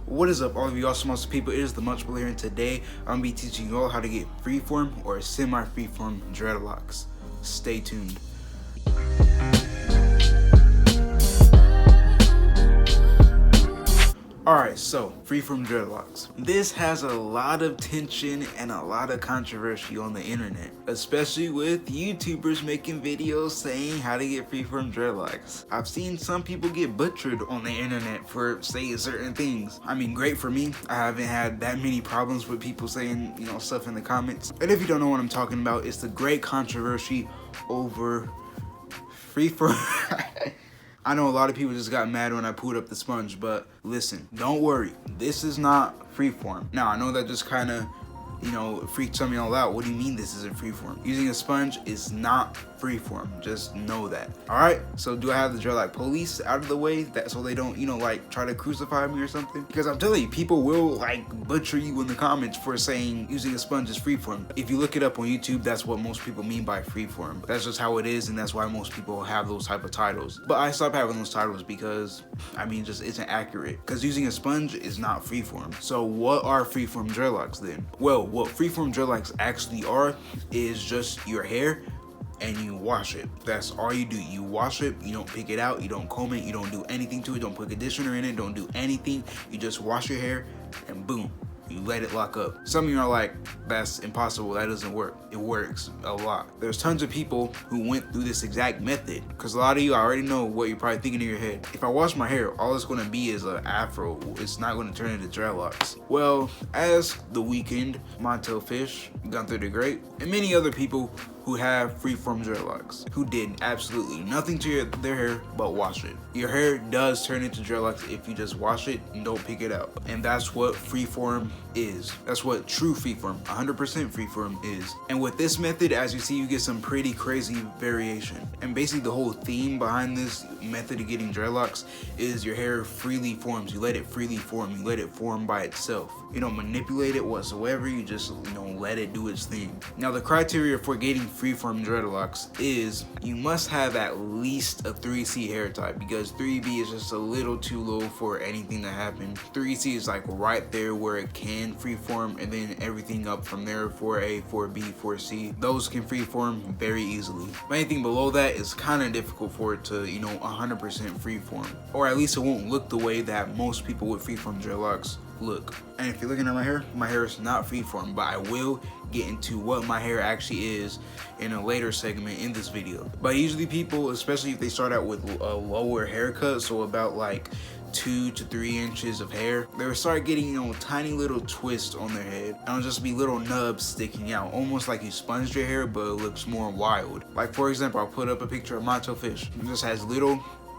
What is up, all of you awesome people? It is TheMunchBowl here, and today I'm gonna be teaching you all how to get freeform or semi-freeform dreadlocks. Stay tuned. Alright, so freeform dreadlocks. This has a lot of tension and a lot of controversy on the internet, especially with YouTubers making videos saying how to get freeform dreadlocks. I've seen some people get butchered on the internet for saying certain things. I mean, great for me. I haven't had that many problems with people saying, stuff in the comments. And if you don't know what I'm talking about, it's the great controversy over freeform. I know a lot of people just got mad when I pulled up the sponge, but listen, don't worry. This is not freeform. Now, I know that just kind of, freaked some of y'all out. What do you mean this isn't freeform? Using a sponge is not freeform. Just know that. All right. So do I have the dreadlock police out of the way so they don't, try to crucify me or something? Because I'm telling you, people will butcher you in the comments for saying using a sponge is freeform. If you look it up on YouTube, that's what most people mean by freeform. That's just how it is, and that's why most people have those type of titles. But I stopped having those titles because, just isn't accurate. Because using a sponge is not freeform. So what are freeform dreadlocks then? Well, what freeform dreadlocks actually are is just your hair and you wash it. That's all you do. You wash it, you don't pick it out, you don't comb it, you don't do anything to it, don't put conditioner in it, don't do anything. You just wash your hair and boom, you let it lock up. Some of you are like, that's impossible, that doesn't work. It works a lot. There's tons of people who went through this exact method, because a lot of you, I already know what you're probably thinking in your head. If I wash my hair, all it's going to be is an afro. It's not going to turn into dreadlocks. Well, as The Weeknd, Montel Fish, Gunther the Great, and many other people who have freeform dreadlocks, who did absolutely nothing to their hair but wash it. Your hair does turn into dreadlocks if you just wash it and don't pick it out. And that's what freeform is. That's what true freeform, 100% freeform is. And with this method, as you see, you get some pretty crazy variation. And basically the whole theme behind this method of getting dreadlocks is your hair freely forms. You let it freely form. You let it form by itself. You don't manipulate it whatsoever. You just, let it do its thing. Now, the criteria for getting freeform dreadlocks is you must have at least a 3C hair type, because 3B is just a little too low for anything to happen. 3C is right there where it can freeform, and then everything up from there, 4A, 4B, 4C, those can freeform very easily. But anything below that is kind of difficult for it to 100% freeform, or at least it won't look the way that most people with freeform dreadlocks look. And if you're looking at my hair is not freeform, but I will get into what my hair actually is in a later segment in this video. But usually people, especially if they start out with a lower haircut, so about 2 to 3 inches of hair, they will start getting tiny little twists on their head, and it'll just be little nubs sticking out, almost like you sponged your hair, but it looks more wild. Like, for example, I'll put up a picture of Montel Fish. It just has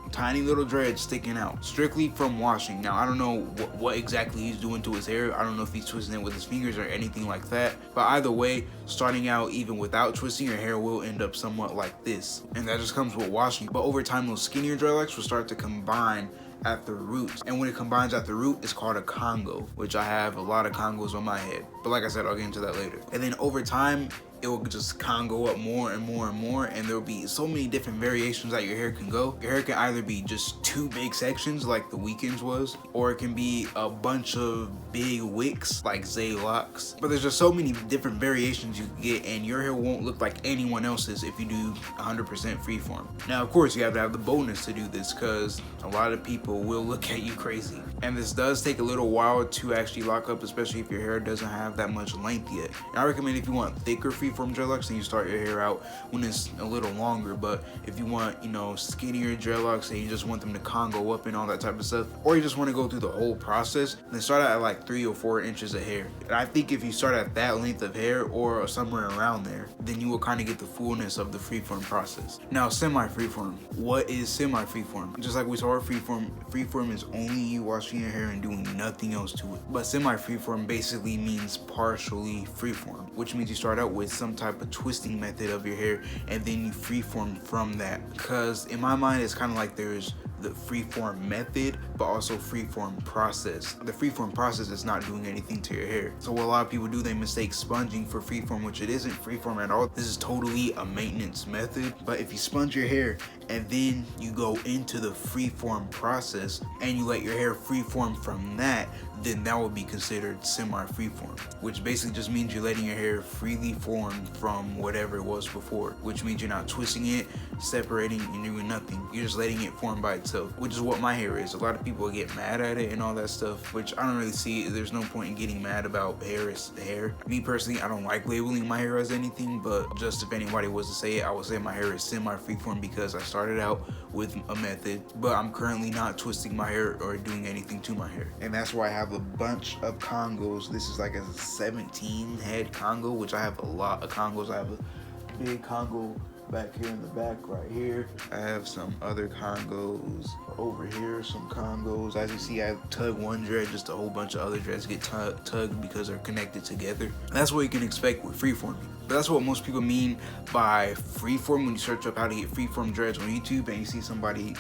tiny little dreads sticking out strictly from washing. Now, I don't know what exactly he's doing to his hair. I don't know if he's twisting it with his fingers or anything like that, but either way, starting out even without twisting, your hair will end up somewhat like this, and that just comes with washing. But over time, those skinnier dreadlocks will start to combine at the roots, and when it combines at the root, it's called a Congo, which I have a lot of Congos on my head, but like I said, I'll get into that later. And then over time, it will just Congo up more and more and more, and there'll be so many different variations that your hair can go. Your hair can either be just 2 big sections like The Weeknd's was, or it can be a bunch of big wicks like Dreadlocks. But there's just so many different variations you can get, and your hair won't look like anyone else's if you do 100% freeform. Now, of course, you have to have the boldness to do this, because a lot of people will look at you crazy. And this does take a little while to actually lock up, especially if your hair doesn't have that much length yet. And I recommend if you want thicker freeform dreadlocks, then you start your hair out when it's a little longer. But if you want, skinnier dreadlocks and you just want them to Congo up and all that type of stuff, or you just want to go through the whole process, then start out at 3 or 4 inches of hair. And I think if you start at that length of hair or somewhere around there, then you will kind of get the fullness of the freeform process. Now, semi-freeform. What is semi-freeform? Just like we saw, freeform is only you washing your hair and doing nothing else to it. But semi-freeform basically means partially freeform, which means you start out with some type of twisting method of your hair and then you freeform from that. Because in my mind, it's kind of like there's the freeform method, but also freeform process. The freeform process is not doing anything to your hair. So what a lot of people do, they mistake sponging for freeform, which it isn't freeform at all. This is totally a maintenance method. But if you sponge your hair and then you go into the freeform process and you let your hair freeform from that, then that would be considered semi-freeform, which basically just means you're letting your hair freely form from whatever it was before, which means you're not twisting it, separating, and doing nothing. You're just letting it form by itself, which is what my hair is. A lot of people get mad at it and all that stuff, which I don't really see. There's no point in getting mad about hair is hair. Me personally, I don't like labeling my hair as anything, but just if anybody was to say it, I would say my hair is semi-freeform because I started out with a method, but I'm currently not twisting my hair or doing anything to my hair. And that's why I have a bunch of Congos. This is like a 17 head Congo, which I have a lot of Congos. I have a big Congo back here in the back right here. I have some other Congos over here, some Congos. As you see, I tug one dread, just a whole bunch of other dreads get tugged because they're connected together. That's what you can expect with freeforming. But that's what most people mean by freeform. When you search up how to get freeform dreads on YouTube and you see somebody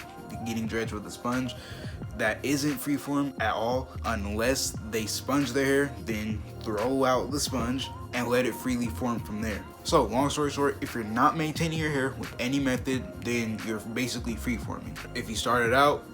getting dreads with a sponge, that isn't freeform at all. Unless they sponge their hair, then throw out the sponge and let it freely form from there. So long story short, if you're not maintaining your hair with any method, then you're basically freeforming. If you started out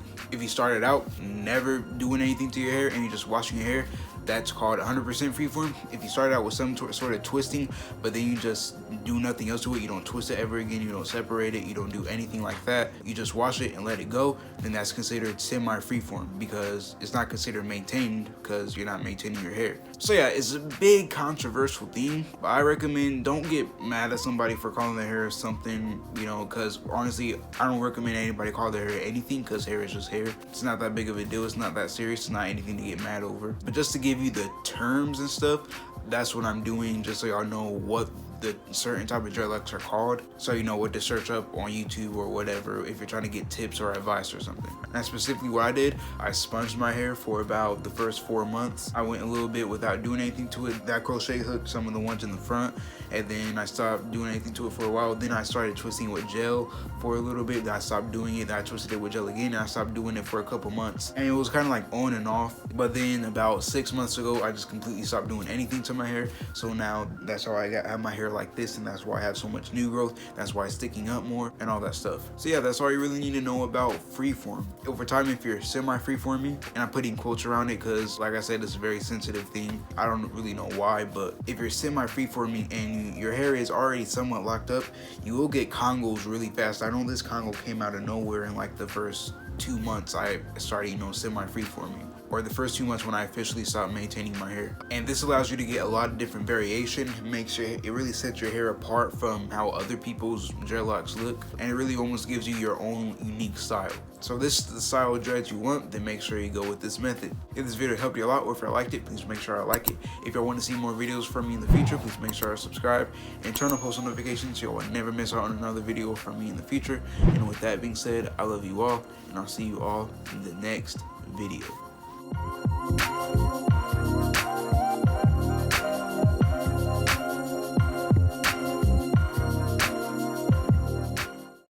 never doing anything to your hair and you're just washing your hair, that's called 100% freeform. If you started out with some sort of twisting, but then you just do nothing else to it, you don't twist it ever again, you don't separate it, you don't do anything like that, you just wash it and let it go, then that's considered semi-freeform because it's not considered maintained because you're not maintaining your hair. So yeah, it's a big controversial thing, but I recommend don't get mad at somebody for calling their hair something, you know, because honestly, I don't recommend anybody call their hair anything because hair is just hair. It's not that big of a deal, it's not that serious, it's not anything to get mad over. But just to give you the terms and stuff, that's what I'm doing, just so y'all know what the certain type of dreadlocks are called, so you know what to search up on YouTube or whatever if you're trying to get tips or advice or something. That's specifically what I did. I sponged my hair for about the first 4 months. I went a little bit without doing anything to it. That crochet hooked some of the ones in the front, and then I stopped doing anything to it for a while. Then I started twisting with gel for a little bit. Then I stopped doing it. Then I twisted it with gel again, and I stopped doing it for a couple months. And it was kind of like on and off. But then about 6 months ago, I just completely stopped doing anything to my hair. So now that's how I have my hair like this, and that's why I have so much new growth. That's why it's sticking up more and all that stuff. So yeah, that's all you really need to know about freeform. Over time, if you're semi-freeforming, and I'm putting quotes around it because like I said, it's a very sensitive thing. I don't really know why, but if you're semi-freeforming and your hair is already somewhat locked up, you will get Congos really fast. I know this Congo came out of nowhere in like the first 2 months I started, you know, semi-freeforming, or the first 2 months when I officially stopped maintaining my hair. And this allows you to get a lot of different variation. It really sets your hair apart from how other people's dreadlocks look, and it really almost gives you your own unique style. So this is the style of dreads you want, then make sure you go with this method. If this video helped you a lot, or if you liked it, please make sure I like it. If you want to see more videos from me in the future, please make sure I subscribe and turn on post notifications so you will never miss out on another video from me in the future. And with that being said, I love you all, and I'll see you all in the next video.